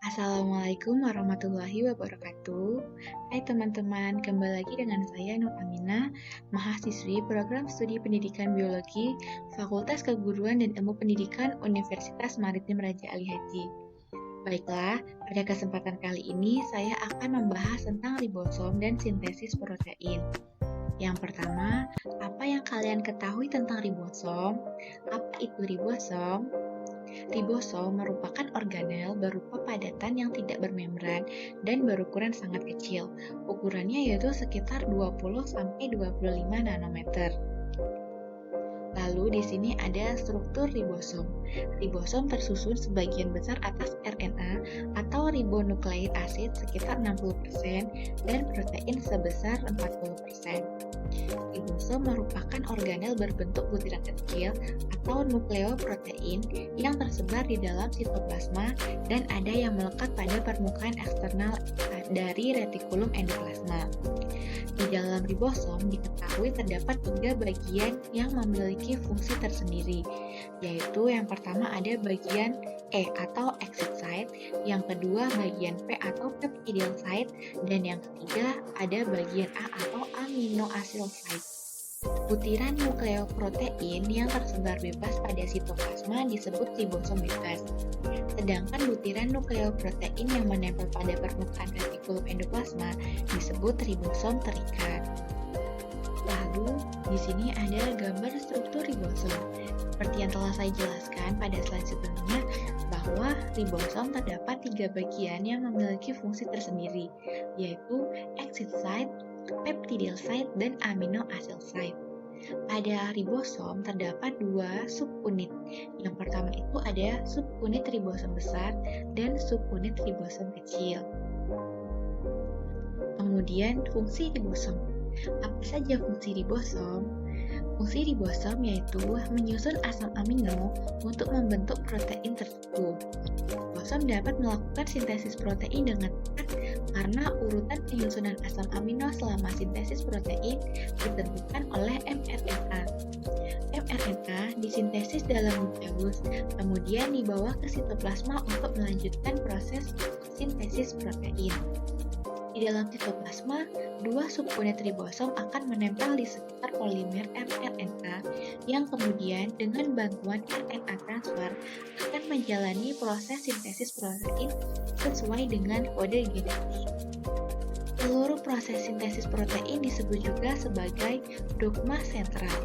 Assalamualaikum warahmatullahi wabarakatuh. Hai teman-teman, kembali lagi dengan saya Nur Aminah, mahasiswi program studi pendidikan biologi, Fakultas Keguruan dan Ilmu Pendidikan Universitas Maritim Raja Ali Haji. Baiklah, pada kesempatan kali ini saya akan membahas tentang ribosom dan sintesis protein. Yang pertama, apa yang kalian ketahui tentang ribosom? Apa itu ribosom? Ribosom merupakan organel berupa padatan yang tidak bermembran dan berukuran sangat kecil. Ukurannya yaitu sekitar 20-25 nanometer. Lalu di sini ada struktur ribosom. Ribosom tersusun sebagian besar atas RNA atau ribonukleik asid sekitar 60% dan protein sebesar 40%. Ribosom merupakan organel berbentuk butiran kecil atau nukleoprotein yang tersebar di dalam sitoplasma dan ada yang melekat pada permukaan eksternal dari retikulum endoplasma. Di dalam ribosom diketahui terdapat 3 bagian yang memiliki fungsi tersendiri, yaitu yang pertama ada bagian E atau exit site, yang kedua bagian P atau peptidyl site, dan yang ketiga ada bagian A atau aminoacyl site. Butiran nukleoprotein yang tersebar bebas pada sitoplasma disebut ribosom bebas. Sedangkan butiran nukleoprotein yang menempel pada permukaan retikulum endoplasma disebut ribosom terikat. Lalu, di sini ada gambar struktur ribosom. Seperti yang telah saya jelaskan pada slide sebelumnya, bahwa ribosom terdapat 3 bagian yang memiliki fungsi tersendiri, yaitu exit site, peptidyl site, dan aminoacyl site. Pada ribosom terdapat 2 subunit. Yang pertama itu ada subunit ribosom besar dan subunit ribosom kecil. Kemudian fungsi ribosom. Apa saja fungsi ribosom? Fungsi ribosom yaitu menyusun asam amino untuk membentuk protein tertentu. Ribosom dapat melakukan sintesis protein dengan cepat karena urutan penyusunan asam amino selama sintesis protein ditentukan oleh mRNA. mRNA disintesis dalam nukleus, kemudian dibawa ke sitoplasma untuk melanjutkan proses sintesis protein. Di dalam sitoplasma, 2 subunit ribosom akan menempel di sekitar polimer mRNA yang kemudian dengan bantuan RNA transfer akan menjalani proses sintesis protein sesuai dengan kode genetik. Seluruh proses sintesis protein disebut juga sebagai dogma sentral.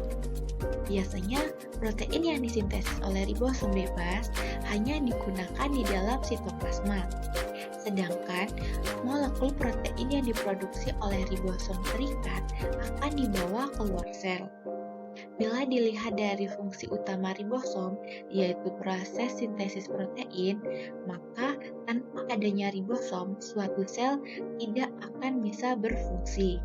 Biasanya, protein yang disintesis oleh ribosom bebas hanya digunakan di dalam sitoplasma. Sedangkan molekul protein yang diproduksi oleh ribosom terikat akan dibawa keluar sel. Bila dilihat dari fungsi utama ribosom, yaitu proses sintesis protein, maka tanpa adanya ribosom, suatu sel tidak akan bisa berfungsi.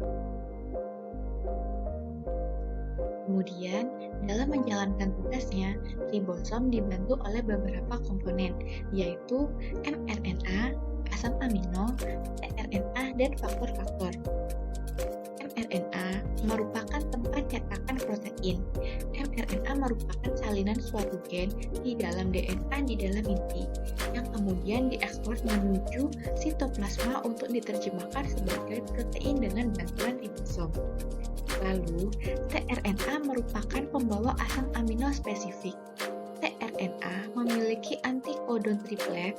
Kemudian, dalam menjalankan tugasnya, ribosom dibantu oleh beberapa komponen, yaitu mRNA, asam amino, tRNA, dan faktor-faktor. mRNA merupakan tempat cetakan protein. mRNA merupakan salinan suatu gen di dalam DNA di dalam inti, yang kemudian diekspor menuju sitoplasma untuk diterjemahkan sebagai protein dengan bantuan ribosom. Lalu, tRNA merupakan pembawa asam amino spesifik. tRNA memiliki antikodon triplet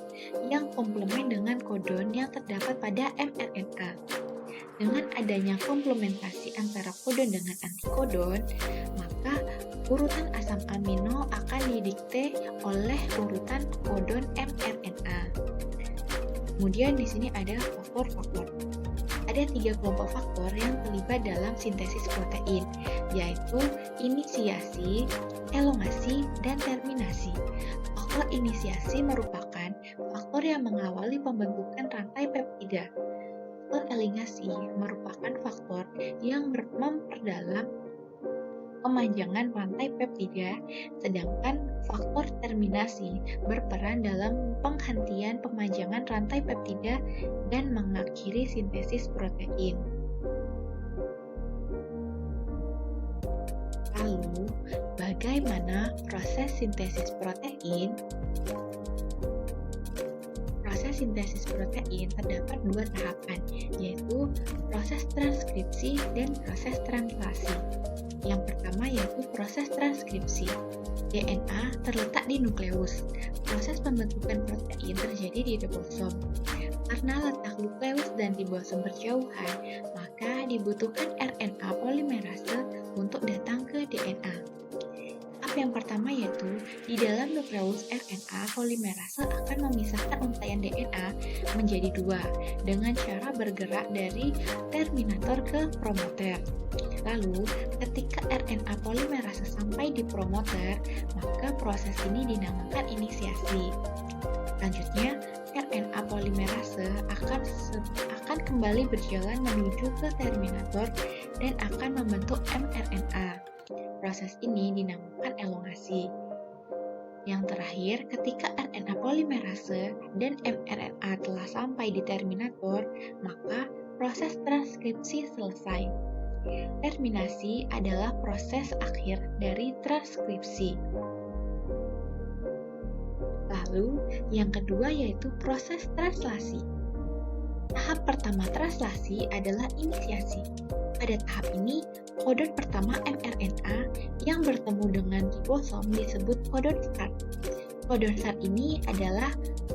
yang komplement dengan kodon yang terdapat pada mRNA. Dengan adanya komplementasi antara kodon dengan antikodon, maka urutan asam amino akan didikte oleh urutan kodon mRNA. Kemudian di sini ada faktor-faktor. Ada 3 kelompok faktor yang terlibat dalam sintesis protein, yaitu inisiasi, elongasi, dan terminasi. Faktor inisiasi merupakan faktor yang mengawali pembentukan rantai peptida. Faktor elongasi merupakan faktor yang memperdalam pemanjangan rantai peptida, sedangkan faktor terminasi berperan dalam penghentian pemanjangan rantai peptida dan mengakhiri sintesis protein. Lalu, bagaimana proses sintesis protein? Proses sintesis protein terdapat dua tahapan, yaitu proses transkripsi dan proses translasi. Yang pertama yaitu proses transkripsi. DNA terletak di nukleus. Proses pembentukan protein terjadi di ribosom. Karena letak nukleus dan ribosom berjauhan, maka dibutuhkan RNA polimerase untuk datang ke DNA. Tahap yang pertama yaitu di dalam nukleus RNA polimerase akan memisahkan untaian DNA menjadi dua dengan cara bergerak dari terminator ke promoter. Lalu, ketika RNA polimerase sampai di promoter, maka proses ini dinamakan inisiasi. Selanjutnya, RNA polimerase akan kembali berjalan menuju ke terminator dan akan membentuk mRNA. Proses ini dinamakan elongasi. Yang terakhir, ketika RNA polimerase dan mRNA telah sampai di terminator, maka proses transkripsi selesai. Terminasi adalah proses akhir dari transkripsi. Lalu, yang kedua yaitu proses translasi. Tahap pertama translasi adalah inisiasi. Pada tahap ini, kodon pertama mRNA yang bertemu dengan ribosom disebut kodon start. Kodon start ini adalah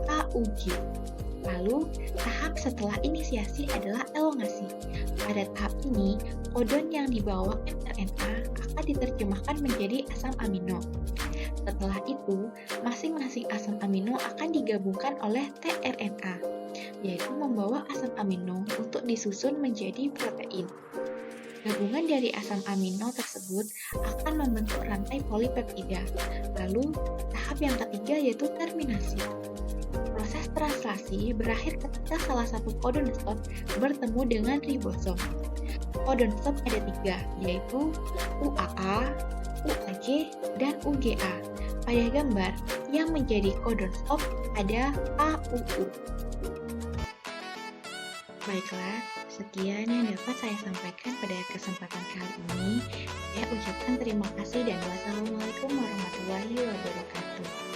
KUG. Lalu, tahap setelah inisiasi adalah elongasi. Pada tahap ini, kodon yang dibawa mRNA akan diterjemahkan menjadi asam amino. Setelah itu, masing-masing asam amino akan digabungkan oleh tRNA, yaitu membawa asam amino untuk disusun menjadi protein. Gabungan dari asam amino tersebut akan membentuk rantai polipeptida. Lalu, tahap yang ketiga yaitu terminasi. Proses translasi berakhir ketika salah satu kodon stop bertemu dengan ribosom. Kodon stop ada tiga, yaitu UAA, UAG, dan UGA. Pada gambar, yang menjadi kodon stop ada AUU. Baiklah, sekian yang dapat saya sampaikan pada kesempatan kali ini. Saya ucapkan terima kasih dan wassalamualaikum warahmatullahi wabarakatuh.